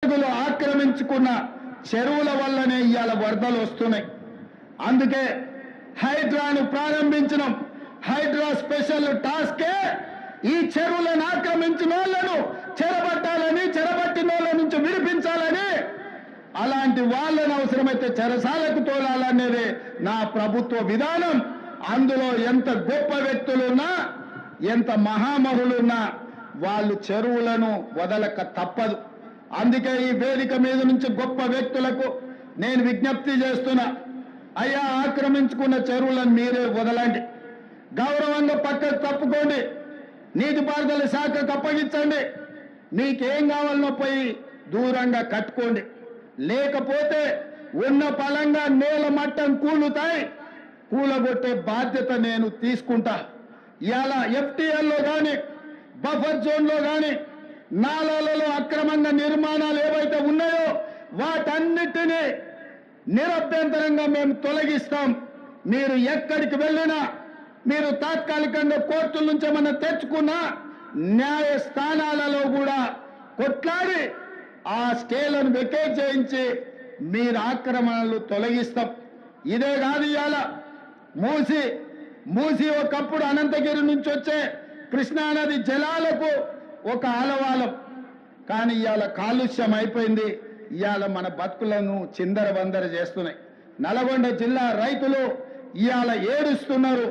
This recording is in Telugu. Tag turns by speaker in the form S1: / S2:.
S1: ఆక్రమించుకున్న చెరువుల వల్లనే ఇవాళ వరదలు వస్తున్నాయి. అందుకే హైడ్రాను ప్రారంభించడం. హైడ్రా స్పెషల్ టాస్కే ఈ చెరువులను ఆక్రమించిన వాళ్ళను చెరబట్టాలని, చెరబట్టిన వాళ్ళ నుంచి విడిపించాలని, అలాంటి వాళ్ళను అవసరమైతే చెరసాలకు తోలాలనేది నా ప్రభుత్వ విధానం. అందులో ఎంత గొప్ప వ్యక్తులున్నా, ఎంత మహామహులున్నా వాళ్ళు చెరువులను వదలక తప్పదు. అందుకే ఈ వేదిక మీద నుంచి గొప్ప వ్యక్తులకు నేను విజ్ఞప్తి చేస్తున్నా, అయ్యా ఆక్రమించుకున్న చెరువులను మీరే వదలండి, గౌరవంగా పక్కకు తప్పుకోండి, నీటిపారుదల శాఖకు అప్పగించండి, మీకేం కావాలనో పోయి దూరంగా కట్టుకోండి. లేకపోతే ఉన్న పలంగా నేల మట్టం కూలుతాయి, కూలగొట్టే బాధ్యత నేను తీసుకుంటా. ఇవాళ ఎఫ్టీఎల్లో కానీ, బఫర్ జోన్లో కానీ, నాలాలలో అక్రమంగా నిర్మాణాలు ఏవైతే ఉన్నాయో వాటన్నిటినీ నిరభ్యంతరంగా మేము తొలగిస్తాం. మీరు ఎక్కడికి వెళ్ళినా, మీరు తాత్కాలికంగా కోర్టుల నుంచి ఏమన్నా తెచ్చుకున్నా న్యాయస్థానాలలో కూడా కొట్లాడి ఆ స్టేలను వెకేట్ చేయించి మీరు ఆక్రమణలు తొలగిస్తాం. ఇదే కాదు, ఇవాళ మూసి ఒకప్పుడు అనంతగిరి నుంచి వచ్చే కృష్ణానది జలాలకు ఒక ఆలవాలం, కానీ ఇవాళ కాలుష్యం అయిపోయింది. ఇవాళ మన బతుకులను చిందర వందర చేస్తున్నాయి. నల్గొండ జిల్లా రైతులు ఇవాళ ఏడుస్తున్నారు.